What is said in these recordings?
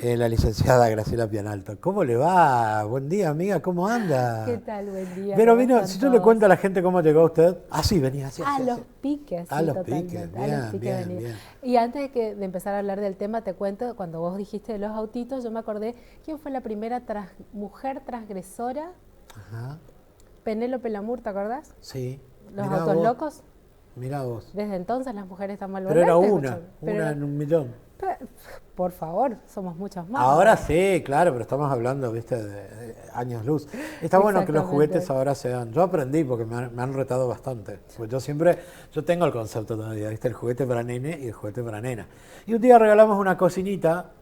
La licenciada Graciela Pianalto. ¿Cómo le va? Buen día, amiga, ¿cómo anda? ¿Qué tal? Buen día, Pero ¿cómo vino, están si yo le todos? cuento a la gente cómo llegó usted, así venía, así, A así, los así. piques, A sí, los piques, totalmente. A los bien, piques bien, venía. bien. Y antes de empezar a hablar del tema, te cuento, cuando vos dijiste de los autitos, yo me acordé quién fue la primera mujer transgresora. Ajá, Penélope Lamour, ¿te acordás? sí, Los mirá autos vos, locos. mirá vos. Desde entonces las mujeres están Pero era malvolentes, una, escúchame. una en un millón. Pero, por favor, somos muchas más Ahora ahora. sí, claro, pero estamos hablando, viste, de años luz. Está bueno que los juguetes Exactamente. ahora sean. Yo aprendí porque me han retado bastante. Pues yo tengo el concepto todavía, viste, el juguete para nene y el juguete para nena. Y un día regalamos una cocinita,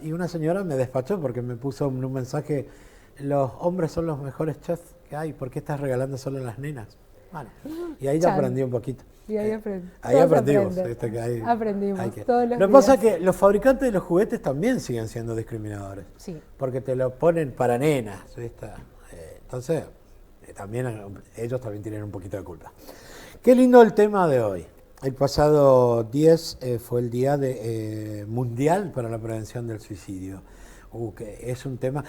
y una señora me despachó porque me puso un mensaje: los hombres son los mejores chefs que hay, ¿por qué estás regalando solo a las nenas? Bueno, y ahí ya Chan. aprendí un poquito. Y ahí Ahí todos aprendimos, aprenden. ¿viste? Que hay Aprendimos que... todos los Lo que pasa es días. que los fabricantes de los juguetes también siguen siendo discriminadores, Sí. porque te lo ponen para nenas, ¿viste? Entonces, también ellos también tienen un poquito de culpa. Qué lindo el tema de hoy. El pasado 10 fue el día mundial para la prevención del suicidio. Que es un tema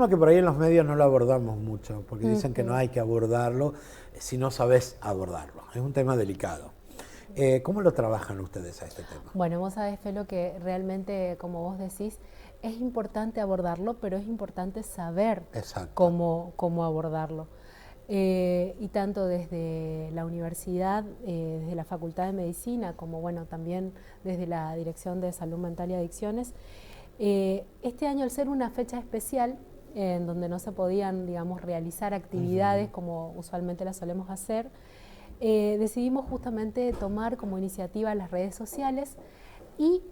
que por ahí en los medios no lo abordamos mucho, porque dicen que no Ujú. hay que abordarlo si no sabes abordarlo. Es un tema delicado. ¿Cómo lo trabajan ustedes a este tema? Bueno, vos sabés, Felo, que realmente, como vos decís, es importante abordarlo, pero es importante saber Exacto. cómo abordarlo. Y tanto desde la universidad, desde la Facultad de Medicina, como bueno, también desde la Dirección de Salud Mental y Adicciones, este año, al ser una fecha especial, en donde no se podían, digamos, realizar actividades como usualmente las solemos hacer, decidimos justamente tomar como iniciativa las redes sociales y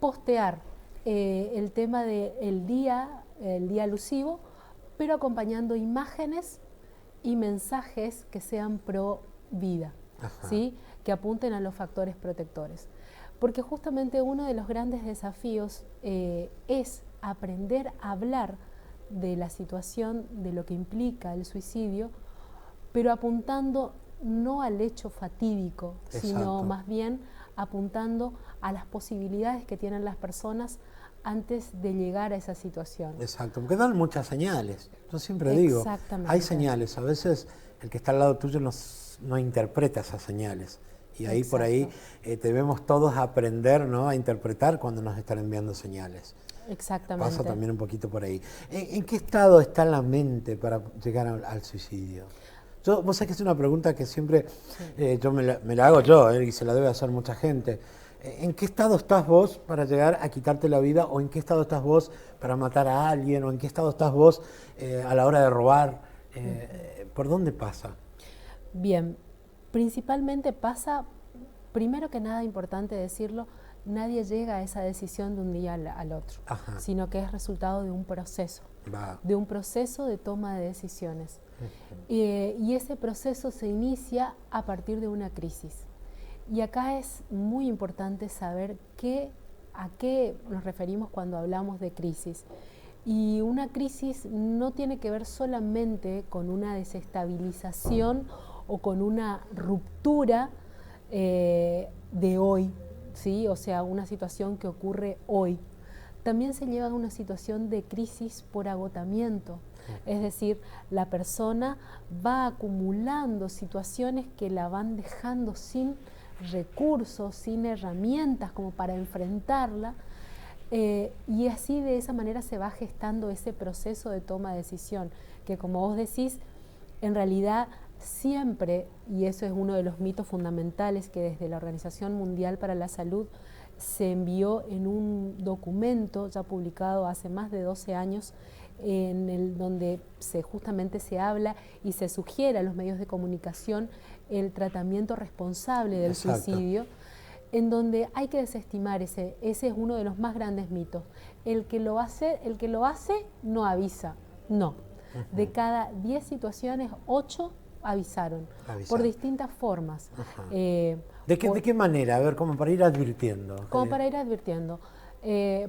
postear el tema del el día alusivo, pero acompañando imágenes y mensajes que sean pro vida, Ajá. ¿sí? Que apunten a los factores protectores. Porque justamente uno de los grandes desafíos es aprender a hablar de la situación, de lo que implica el suicidio, pero apuntando no al hecho fatídico, sino Exacto. más bien apuntando a las posibilidades que tienen las personas antes de llegar a esa situación. Exacto, porque dan muchas señales. Yo siempre digo, hay Exactamente, señales. A veces el que está al lado tuyo no interpreta esas señales. Y ahí por ahí exacto, debemos todos aprender, ¿no?, a interpretar cuando nos están enviando señales. Pasa exactamente. también un poquito por ahí. ¿En qué estado está la mente para llegar al suicidio? Vos sabés que es una pregunta que siempre Sí. me la hago yo, y se la debe hacer mucha gente. ¿En qué estado estás vos para llegar a quitarte la vida? ¿O en qué estado estás vos para matar a alguien? ¿O en qué estado estás vos a la hora de robar? ¿Por dónde pasa? Bien, principalmente pasa, primero que nada, importante decirlo, nadie llega a esa decisión de un día al otro, Ajá, sino que es resultado va. de un proceso de toma de decisiones. Y ese proceso se inicia a partir de una crisis. Y acá es muy importante saber a qué nos referimos cuando hablamos de crisis. Y una crisis no tiene que ver solamente con una desestabilización o con una ruptura de hoy, ¿sí? O sea, una situación que ocurre hoy. También se lleva a una situación de crisis por agotamiento, es decir, la persona va acumulando situaciones que la van dejando sin recursos, sin herramientas como para enfrentarla, y así de esa manera se va gestando ese proceso de toma de decisión, que como vos decís, en realidad siempre, y eso es uno de los mitos fundamentales que desde la Organización Mundial para la Salud se envió en un documento ya publicado hace más de 12 años, donde justamente se habla y se sugiere a los medios de comunicación el tratamiento responsable del Exacto. suicidio, en donde hay que desestimar ese es uno de los más grandes mitos. El que lo hace no avisa, no. De cada 10 situaciones, 8 avisaron, por Avisar. distintas formas. Ajá. Eh, ¿De por, qué manera? A ver, como para ir advirtiendo. Como para ir advirtiendo.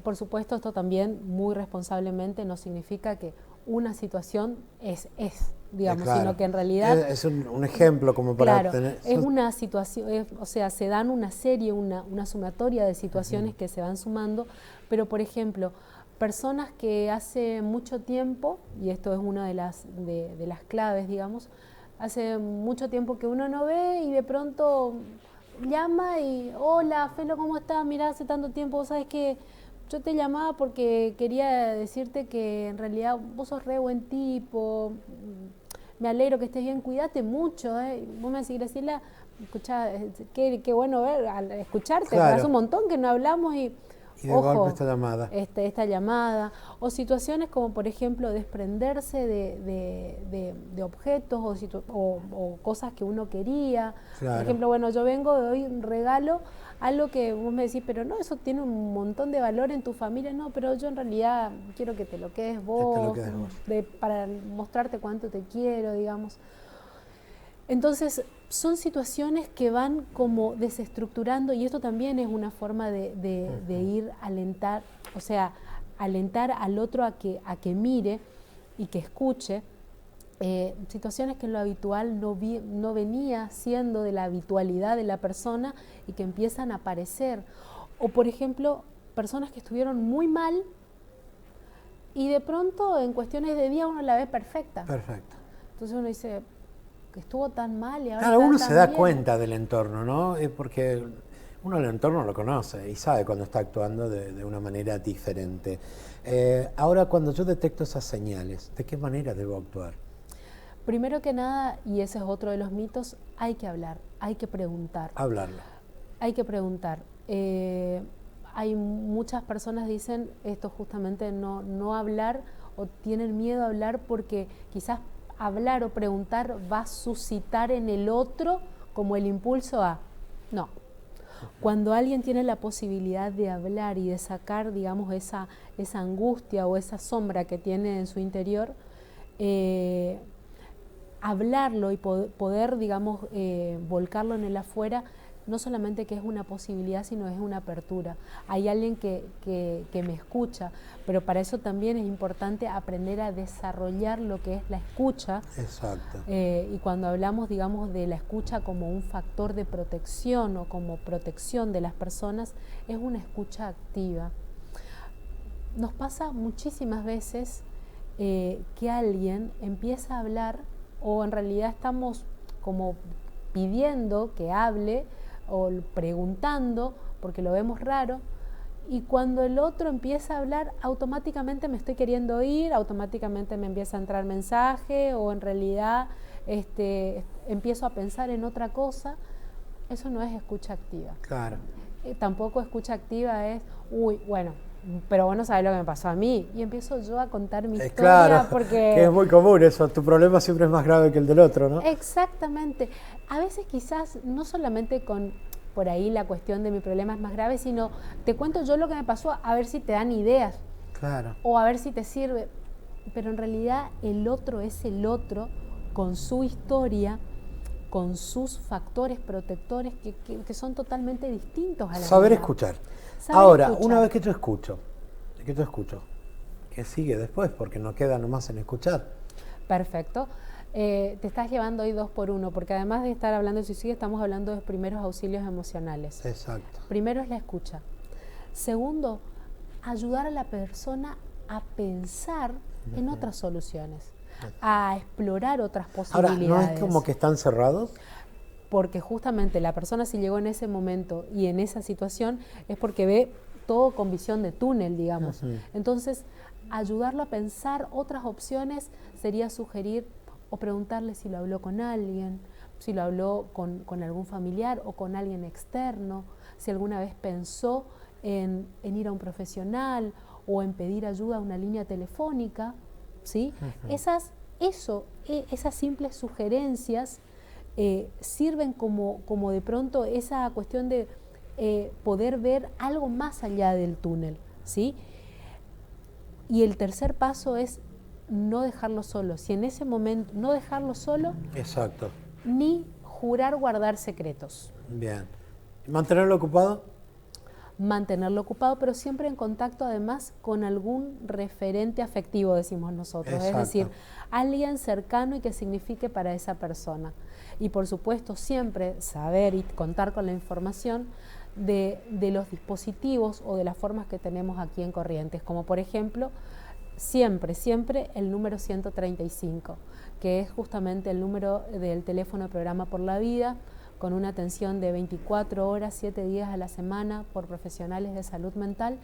Por supuesto, esto también muy responsablemente no significa que una situación es. digamos, claro. Sino que en realidad... Es un ejemplo como para claro, tener... es una situación, o sea, se dan una serie, una sumatoria de situaciones que se van sumando, pero por ejemplo, personas que hace mucho tiempo, y esto es una de las claves, digamos, hace mucho tiempo que uno no ve y de pronto llama y, hola, Felo, ¿cómo estás? Mirá, hace tanto tiempo, vos sabés que yo te llamaba porque quería decirte que en realidad vos sos re buen tipo, me alegro que estés bien, cuídate mucho, Vos me decís, Graciela, escuchá, qué bueno escucharte, Claro. hace un montón que no hablamos y de ojo, golpe esta llamada. Esta llamada, o situaciones como por ejemplo desprenderse de objetos o cosas que uno quería. Claro. Por ejemplo, bueno, yo vengo, doy un regalo, algo que vos me decís, pero no, eso tiene un montón de valor en tu familia, no, pero yo en realidad quiero que te lo quedes vos, para mostrarte cuánto te quiero, digamos. Entonces, son situaciones que van como desestructurando, y esto también es una forma de ir alentar, o sea, alentar al otro a que mire y que escuche situaciones que en lo habitual no venía siendo de la habitualidad de la persona y que empiezan a aparecer. O, por ejemplo, personas que estuvieron muy mal y de pronto en cuestiones de día uno la ve perfecta. Perfecto. Entonces uno dice... que estuvo tan mal y ahora claro, uno está se da bien. cuenta del entorno, ¿no? Porque uno el entorno lo conoce y sabe cuando está actuando de una manera diferente. Ahora, cuando yo detecto esas señales, ¿de qué manera debo actuar? Primero que nada, y ese es otro de los mitos, hay que hablar, hay que preguntar. Hablarlo. Hay que preguntar. Hay muchas personas dicen esto justamente, no hablar, o tienen miedo a hablar porque quizás hablar o preguntar va a suscitar en el otro como el impulso a... No. Cuando alguien tiene la posibilidad de hablar y de sacar, digamos, esa angustia o esa sombra que tiene en su interior, hablarlo y poder digamos, volcarlo en el afuera, no solamente que es una posibilidad, sino es una apertura. Hay alguien que me escucha, pero para eso también es importante aprender a desarrollar lo que es la escucha. Exacto. Y cuando hablamos, digamos, de la escucha como un factor de protección o como protección de las personas, es una escucha activa. Nos pasa muchísimas veces que alguien empieza a hablar, o en realidad estamos como pidiendo que hable o preguntando porque lo vemos raro, y cuando el otro empieza a hablar automáticamente me estoy queriendo ir, automáticamente me empieza a entrar mensaje, o en realidad empiezo a pensar en otra cosa. Eso no es escucha activa. Claro. Tampoco escucha activa es, bueno, pero vos no sabés lo que me pasó a mí, y empiezo yo a contar mi historia. Claro, porque que es muy común eso, tu problema siempre es más grave que el del otro, ¿no? Exactamente. A veces quizás no solamente con por ahí la cuestión de mi problema es más grave, sino te cuento yo lo que me pasó, a ver si te dan ideas. Claro. O a ver si te sirve. Pero en realidad el otro es el otro, con su historia, con sus factores protectores que son totalmente distintos a la Saber mía. escuchar. Saber Ahora, escuchar. una vez que yo escucho, ¿qué sigue después? Porque no queda nomás en escuchar. Perfecto. Te estás llevando hoy 2 por 1, porque además de estar hablando de suicidio, estamos hablando de primeros auxilios emocionales. Exacto. Primero es la escucha. Segundo, ayudar a la persona a pensar en otras soluciones, a explorar otras posibilidades. Ahora, ¿no es como que están cerrados? Porque justamente la persona, si llegó en ese momento y en esa situación, es porque ve todo con visión de túnel, digamos. Entonces, ayudarlo a pensar otras opciones sería sugerir o preguntarle si lo habló con alguien, si lo habló con algún familiar o con alguien externo, si alguna vez pensó en ir a un profesional o en pedir ayuda a una línea telefónica, ¿sí? Esas simples sugerencias sirven como de pronto esa cuestión de poder ver algo más allá del túnel, ¿sí? Y el tercer paso es no dejarlo solo. Si en ese momento no dejarlo solo, exacto, ni jurar guardar secretos. Bien. ¿Mantenerlo ocupado? mantenerlo ocupado, pero siempre en contacto además con algún referente afectivo, decimos nosotros, Exacto. es decir, alguien cercano y que signifique para esa persona. Y por supuesto siempre saber y contar con la información de los dispositivos o de las formas que tenemos aquí en Corrientes, como por ejemplo, siempre el número 135, que es justamente el número del teléfono de Programa por la Vida, con una atención de 24 horas, 7 días a la semana por profesionales de salud mental,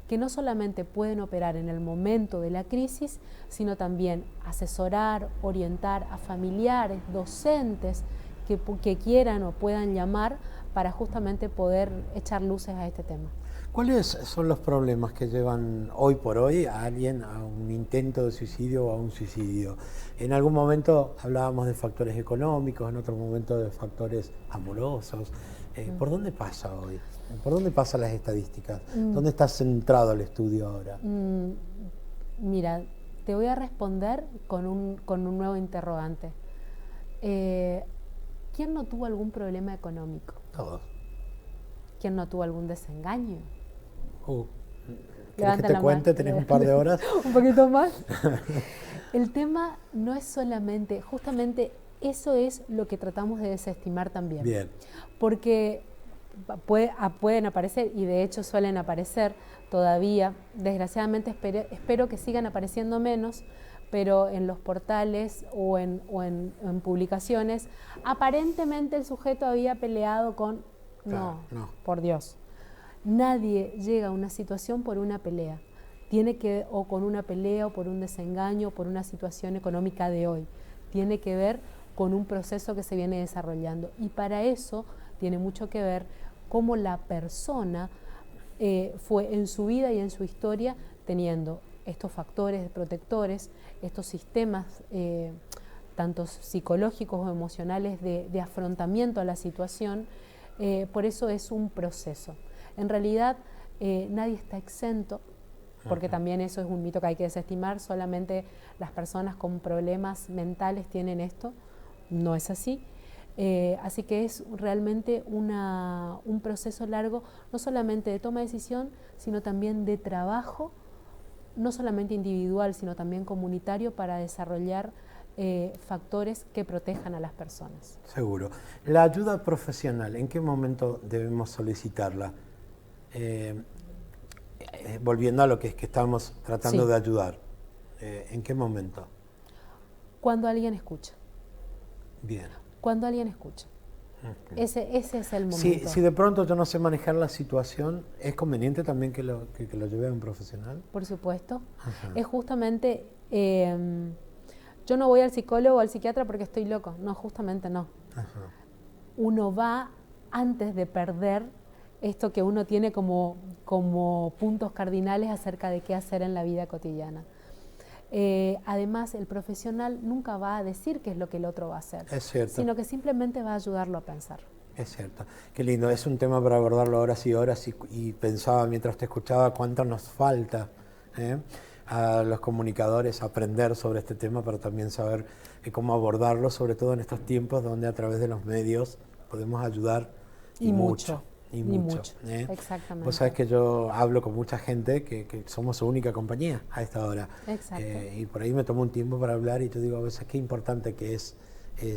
que no solamente pueden operar en el momento de la crisis, sino también asesorar, orientar a familiares, docentes que quieran o puedan llamar para justamente poder echar luces a este tema. ¿Cuáles son los problemas que llevan hoy por hoy a alguien a un intento de suicidio o a un suicidio? En algún momento hablábamos de factores económicos, en otro momento de factores amorosos. ¿Por dónde pasa hoy? ¿Por dónde pasan las estadísticas? ¿Dónde está centrado el estudio ahora? Mira, te voy a responder con un nuevo interrogante. ¿Quién no tuvo algún problema económico? Todos. ¿Quién no tuvo algún desengaño? ¿Querés que te cuente? ¿Tenés un par de horas? ¿Un poquito más? El tema no es solamente, justamente eso es lo que tratamos de desestimar también. Bien. Porque pueden aparecer, y de hecho suelen aparecer todavía, desgraciadamente espero que sigan apareciendo menos, pero en los portales o en publicaciones, aparentemente el sujeto había peleado con... Claro, no, por Dios. Nadie llega a una situación por una pelea. Tiene que, o con una pelea, o por un desengaño, o por una situación económica de hoy. Tiene que ver con un proceso que se viene desarrollando. Y para eso tiene mucho que ver cómo la persona fue en su vida y en su historia teniendo estos factores protectores, estos sistemas tanto psicológicos o emocionales de afrontamiento a la situación. Por eso es un proceso. En realidad nadie está exento, porque también eso es un mito que hay que desestimar, solamente las personas con problemas mentales tienen esto, no es así. Así que es realmente un proceso largo, no solamente de toma de decisión, sino también de trabajo, no solamente individual, sino también comunitario, para desarrollar factores que protejan a las personas. Seguro. La ayuda profesional, ¿en qué momento debemos solicitarla? Volviendo a lo que es que estamos tratando de ayudar, ¿en qué momento? Cuando alguien escucha. Bien. Cuando alguien escucha. Ese es el momento. Si de pronto yo no sé manejar la situación, ¿es conveniente también que lo lleve a un profesional? Por supuesto. Ajá. Es justamente, yo no voy al psicólogo o al psiquiatra porque estoy loco. No, justamente no. Ajá. Uno va antes de perder esto que uno tiene como puntos cardinales acerca de qué hacer en la vida cotidiana. Además, el profesional nunca va a decir qué es lo que el otro va a hacer, Es cierto. sino que simplemente va a ayudarlo a pensar. Es cierto. Qué lindo. Es un tema para abordarlo horas y horas y pensaba mientras te escuchaba cuánto nos falta a los comunicadores aprender sobre este tema, pero también saber cómo abordarlo, sobre todo en estos tiempos donde a través de los medios podemos ayudar y mucho. Exactamente. Vos sabés que yo hablo con mucha gente que somos su única compañía a esta hora. Exacto. Y por ahí me tomo un tiempo para hablar y te digo a veces qué importante que es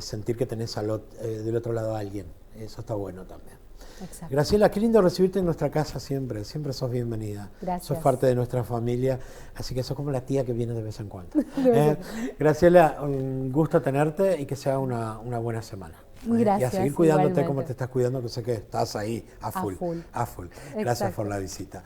sentir que tenés del otro lado a alguien. Eso está bueno también. Exacto. Graciela, qué lindo recibirte en nuestra casa siempre sos bienvenida. Gracias. Sos parte de nuestra familia, así que sos como la tía que viene de vez en cuando. Graciela, un gusto tenerte y que sea una buena semana. Gracias. Y a seguir cuidándote igualmente. como te estás cuidando, que sé que estás ahí a full. A full. Gracias Exacto. por la visita.